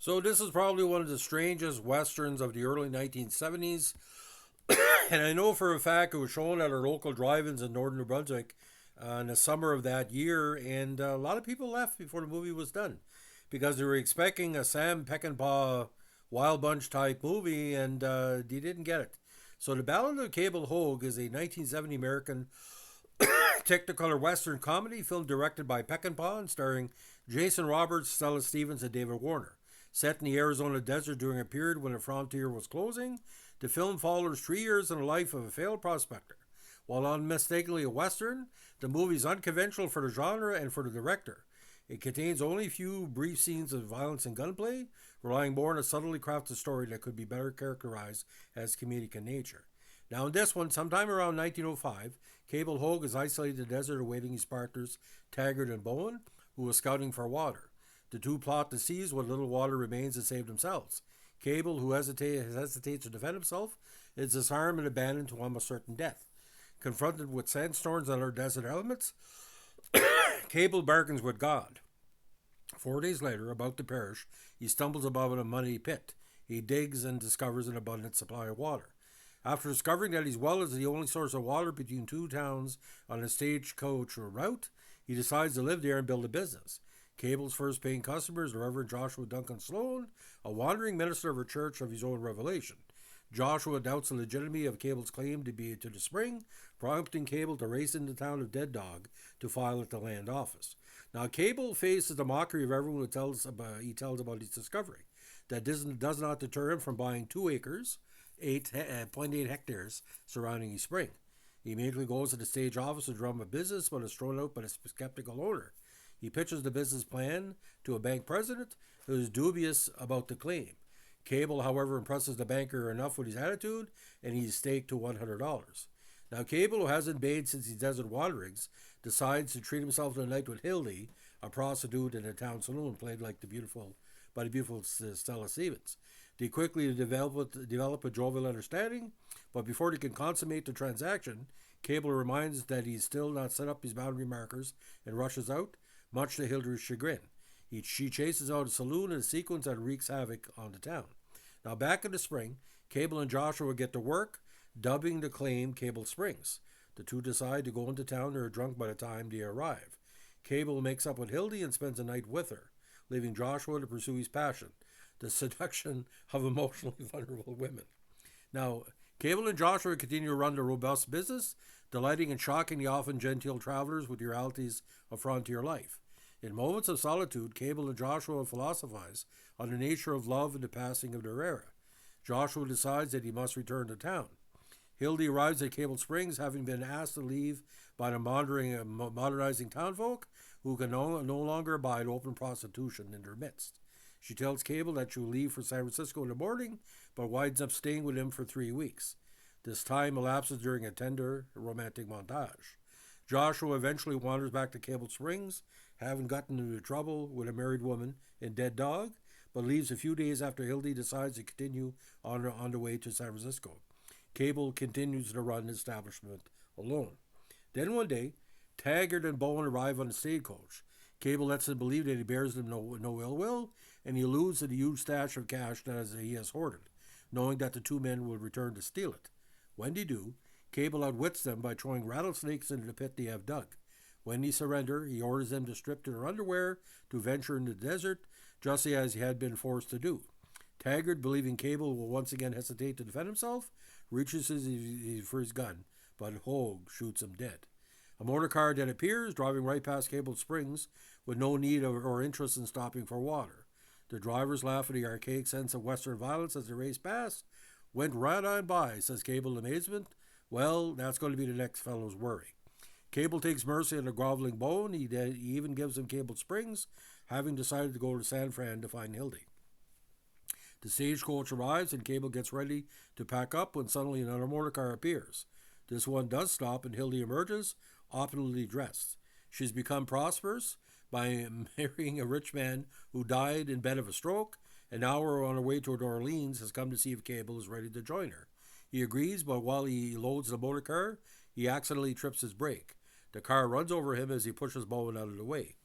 So this is probably one of the strangest westerns of the early 1970s, and I know for a fact it was shown at our local drive-ins in northern New Brunswick in the summer of that year, and a lot of people left before the movie was done because they were expecting a Sam Peckinpah Wild Bunch type movie, and they didn't get it. So the Ballad of Cable Hogue is a 1970 American Technicolor Western comedy film directed by Peckinpah and starring Jason Robards, Stella Stevens, and David Warner. Set in the Arizona desert during a period when the frontier was closing, the film follows 3 years in the life of a failed prospector. While unmistakably a Western, the movie is unconventional for the genre and for the director. It contains only a few brief scenes of violence and gunplay, relying more on a subtly crafted story that could be better characterized as comedic in nature. Now, in this one, sometime around 1905, Cable Hogue is isolated in the desert awaiting his partners, Taggart and Bowen, who are scouting for water. The two plot to seize what little water remains and save themselves. Cable, who hesitates to defend himself, is disarmed and abandoned to almost certain death. Confronted with sandstorms and other desert elements, Cable bargains with God. 4 days later, about to perish, he stumbles above a muddy pit. He digs and discovers an abundant supply of water. After discovering that his well is the only source of water between two towns on a stagecoach route, he decides to live there and build a business. Cable's first paying customer is the Reverend Joshua Duncan Sloan, a wandering minister of a church of his own revelation. Joshua doubts the legitimacy of Cable's claim to be to the spring, prompting Cable to race into the town of Dead Dog to file at the land office. Now, Cable faces the mockery of everyone he tells about his discovery. That does not deter him from buying 2 acres, 8.8 hectares, surrounding his spring. He immediately goes to the stage office to drum up business, but is thrown out by a skeptical owner. He pitches the business plan to a bank president who is dubious about the claim. Cable, however, impresses the banker enough with his attitude, and he's staked to $100. Now, Cable, who hasn't bathed since his desert wanderings, decides to treat himself to a night with Hildy, a prostitute in a town saloon, played like by the beautiful Stella Stevens. They quickly develop a jovial understanding, but before they can consummate the transaction, Cable reminds that he's still not set up his boundary markers and rushes out, much to Hildy's chagrin. She chases out a saloon in a sequence that wreaks havoc on the town. Now, back in the spring, Cable and Joshua get to work, dubbing the claim Cable Springs. The two decide to go into town and are drunk by the time they arrive. Cable makes up with Hildy and spends the night with her, leaving Joshua to pursue his passion, the seduction of emotionally vulnerable women. Now, Cable and Joshua continue to run the robust business, delighting and shocking the often genteel travelers with the realities of frontier life. In moments of solitude, Cable and Joshua philosophize on the nature of love and the passing of their era. Joshua decides that he must return to town. Hildy arrives at Cable Springs, having been asked to leave by the modernizing townfolk who can no longer abide open prostitution in their midst. She tells Cable that she will leave for San Francisco in the morning, but winds up staying with him for 3 weeks. This time elapses during a tender romantic montage. Joshua eventually wanders back to Cable Springs, having gotten into trouble with a married woman in Dead Dog, but leaves a few days after Hildy decides to continue on the way to San Francisco. Cable continues to run the establishment alone. Then one day, Taggart and Bowen arrive on the stagecoach. Cable lets them believe that he bears them no ill will, and he alludes to the huge stash of cash that he has hoarded, knowing that the two men will return to steal it. When they do, Cable outwits them by throwing rattlesnakes into the pit they have dug. When they surrender, he orders them to strip to their underwear to venture into the desert, just as he had been forced to do. Taggart, believing Cable will once again hesitate to defend himself, reaches for his gun, but Hogue shoots him dead. A motor car then appears, driving right past Cable Springs, with no need or interest in stopping for water. The drivers laugh at the archaic sense of Western violence as they race past. Went right on by, says Cable in amazement. Well, that's going to be the next fellow's worry. Cable takes mercy on the groveling Bone. He even gives him Cable Springs, having decided to go to San Fran to find Hildy. The stagecoach arrives and Cable gets ready to pack up when suddenly another motor car appears. This one does stop and Hildy emerges, opulently dressed. She's become prosperous by marrying a rich man who died in bed of a stroke, and now on her way to New Orleans has come to see if Cable is ready to join her. He agrees, but while he loads the motor car, he accidentally trips his brake. The car runs over him as he pushes Bowen out of the way.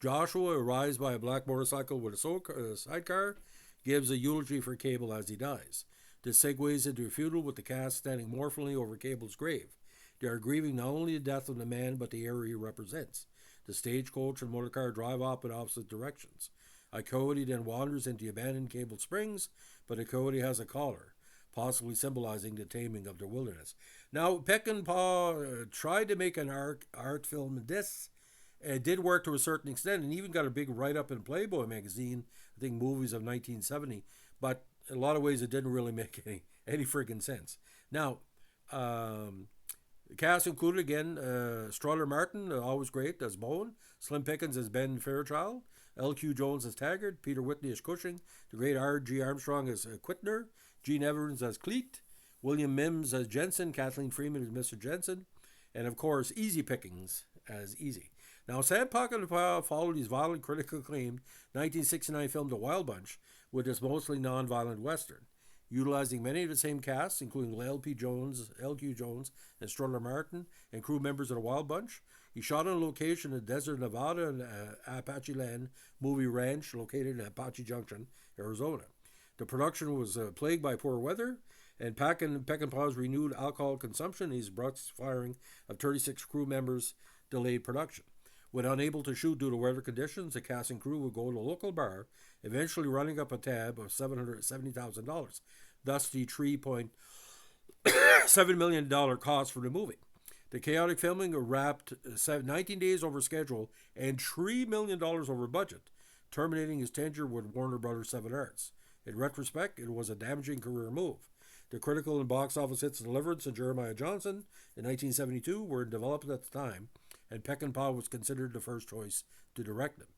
Joshua, arrives by a black motorcycle with a sidecar, gives a eulogy for Cable as he dies. This segues into a funeral with the cast standing mournfully over Cable's grave. They are grieving not only the death of the man, but the area he represents. The stagecoach and motorcar drive off in opposite directions. A coyote then wanders into the abandoned Cable Springs, but the coyote has a collar, possibly symbolizing the taming of the wilderness. Now, Peckinpah tried to make an art film in this. It did work to a certain extent, and even got a big write-up in Playboy magazine, I think Movies of 1970, but in a lot of ways it didn't really make any friggin' sense. Now, the cast included again Strutter Martin, always great, as Bowen, Slim Pickens as Ben Fairchild, L.Q. Jones as Taggart, Peter Whitney as Cushing, the great R.G. Armstrong as Quitner, Gene Evans as Cleet, William Mims as Jensen, Kathleen Freeman as Mr. Jensen, and of course Easy Pickings as Easy. Now, Sam Peckinpah followed his violent, critically acclaimed 1969 film The Wild Bunch with this mostly non-violent western, utilizing many of the same casts, including L.Q. Jones, and Strutter Martin, and crew members of The Wild Bunch. He shot on location in desert Nevada and Apache Land Movie Ranch, located in Apache Junction, Arizona. The production was plagued by poor weather, and Peckinpah's renewed alcohol consumption, his brusque firing of 36 crew members, delayed production. When unable to shoot due to weather conditions, the cast and crew would go to a local bar, eventually running up a tab of $770,000, thus the $3.7 million cost for the movie. The chaotic filming wrapped 19 days over schedule and $3 million over budget, terminating his tenure with Warner Brothers 7 Arts. In retrospect, it was a damaging career move. The critical and box office hits Deliverance and Jeremiah Johnson in 1972 were in development at the time, and Peckinpah was considered the first choice to direct them.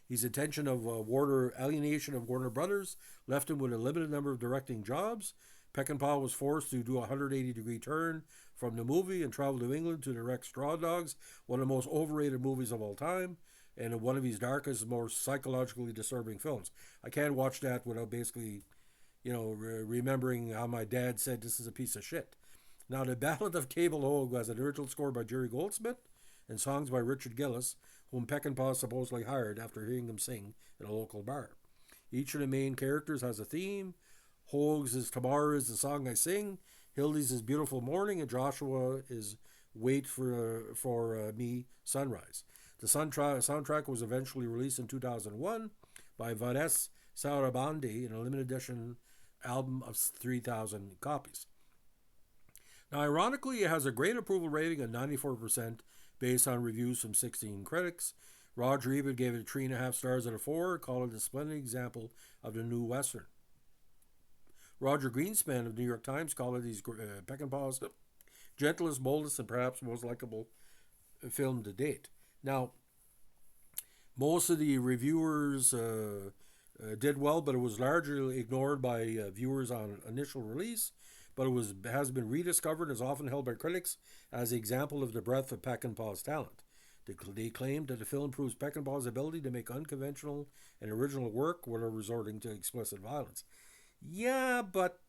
His intention of alienation of Warner Brothers left him with a limited number of directing jobs. Peckinpah was forced to do a 180-degree turn from the movie and travel to England to direct Straw Dogs, one of the most overrated movies of all time, and one of his darkest, most psychologically disturbing films. I can't watch that without basically, remembering how my dad said this is a piece of shit. Now, the Ballad of Cable Hogue was an original score by Jerry Goldsmith and songs by Richard Gillis, whom Peckinpah supposedly hired after hearing him sing in a local bar. Each of the main characters has a theme. Hogue's is Tomorrow is the Song I Sing, Hildy's is Beautiful Morning, and Joshua is Wait for Me, Sunrise. The soundtrack was eventually released in 2001 by Vanessa Sarabandi in a limited edition album of 3,000 copies. Now, ironically, it has a great approval rating of 94% based on reviews from 16 critics. Roger Ebert gave it 3.5 stars out of 4, called it a splendid example of the new Western. Roger Greenspan of the New York Times called it Peckinpah's gentlest, boldest, and perhaps most likable film to date. Now, most of the reviewers did well, but it was largely ignored by viewers on initial release. But it has been rediscovered and is often held by critics as the example of the breadth of Peckinpah's talent. They claimed that the film proves Peckinpah's ability to make unconventional and original work without resorting to explicit violence. Yeah, but,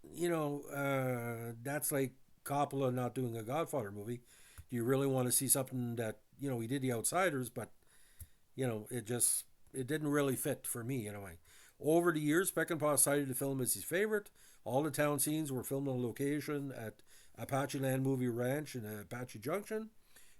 that's like Coppola not doing a Godfather movie. Do you really want to see something that, he did The Outsiders, but, it didn't really fit for me, anyway. Over the years, Peckinpah cited the film as his favorite. All the town scenes were filmed on location at Apache Land Movie Ranch in Apache Junction,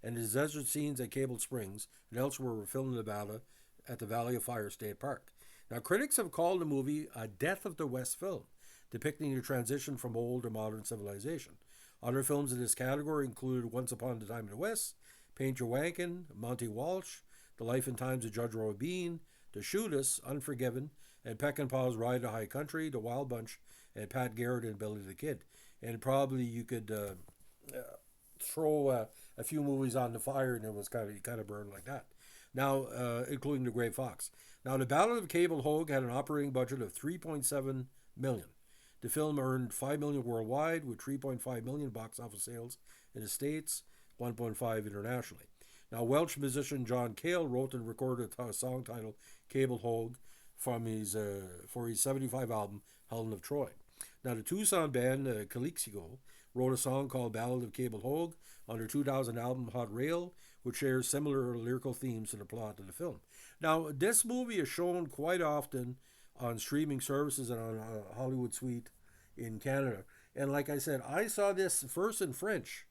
and the desert scenes at Cable Springs and elsewhere were filmed in Nevada at the Valley of Fire State Park. Now, critics have called the movie a Death of the West film, depicting the transition from old to modern civilization. Other films in this category included Once Upon a Time in the West, Paint Your Wankin', Monty Walsh, The Life and Times of Judge Roy Bean, The Shoot Us, Unforgiven, and Peckinpah's Ride to High Country, The Wild Bunch, and Pat Garrett and Billy the Kid. And probably you could throw a few movies on the fire and it was kind of burned like that. Now, including The Gray Fox. Now, The Ballad of Cable Hogue had an operating budget of $3.7 million. The film earned $5 million worldwide, with $3.5 million box office sales in the States, $1.5 internationally. Now, Welsh musician John Cale wrote and recorded a song titled Cable Hogue from for his 75 album, Helen of Troy. Now, the Tucson band, Calixico, wrote a song called Ballad of Cable Hogue on their 2000 album, Hot Rail, which shares similar lyrical themes to the plot of the film. Now, this movie is shown quite often on streaming services and on Hollywood Suite in Canada. And like I said, I saw this first in French.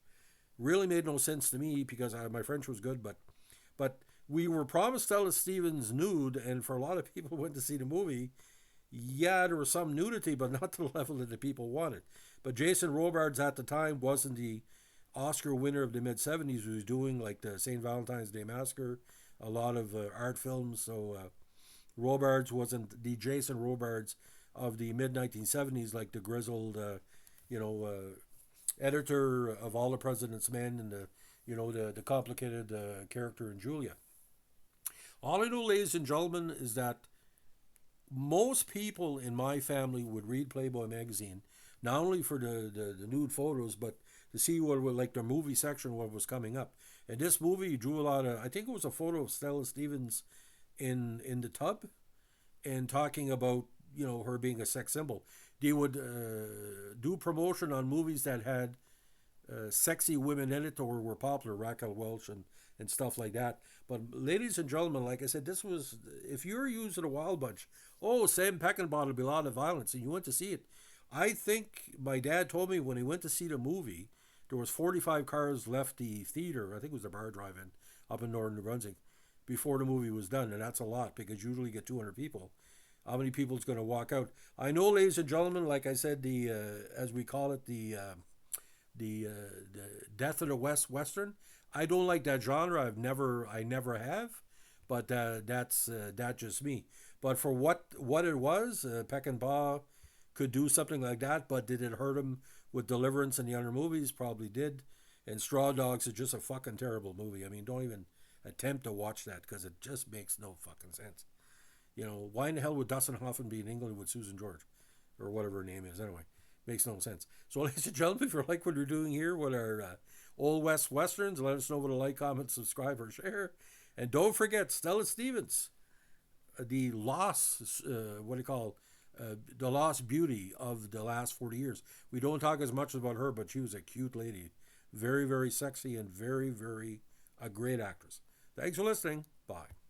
Really made no sense to me because my French was good, but we were promised Stella Stevens nude, and for a lot of people who went to see the movie, yeah, there was some nudity, but not to the level that the people wanted. But Jason Robards at the time wasn't the Oscar winner of the mid 70s, who was doing like the St. Valentine's Day Massacre, a lot of art films. So Robards wasn't the Jason Robards of the mid 1970s, like the grizzled, you know, editor of All the President's Men and the complicated character in Julia. All I know, ladies and gentlemen, is that most people in my family would read Playboy magazine, not only for the nude photos, but to see what like the movie section, what was coming up. And this movie drew a lot of, I think it was a photo of Stella Stevens in the tub and talking about, her being a sex symbol. They would do promotion on movies that had sexy women in it or were popular, Raquel Welch and stuff like that. But ladies and gentlemen, like I said, this was, if you're using a Wild Bunch, Sam Peckinpah will be a lot of violence, and you went to see it. I think my dad told me when he went to see the movie, there was 45 cars left the theater, I think it was the bar drive-in, up in northern New Brunswick, before the movie was done, and that's a lot, because you usually get 200 people. How many people is going to walk out? I know, ladies and gentlemen, like I said, the as we call it, the Death of the West Western. I don't like that genre. I never have, but that's just me. But for what it was, Peckinpah could do something like that. But did it hurt him with Deliverance and the other movies? Probably did. And Straw Dogs is just a fucking terrible movie. I mean, don't even attempt to watch that because it just makes no fucking sense. Why in the hell would Dustin Hoffman be in England with Susan George, or whatever her name is? Anyway, makes no sense. So, ladies and gentlemen, if you like what we're doing here with our Old West Westerns, let us know with a like, comment, subscribe, or share. And don't forget Stella Stevens, the lost, the lost beauty of the last 40 years. We don't talk as much about her, but she was a cute lady. Very, very sexy and very, very a great actress. Thanks for listening. Bye.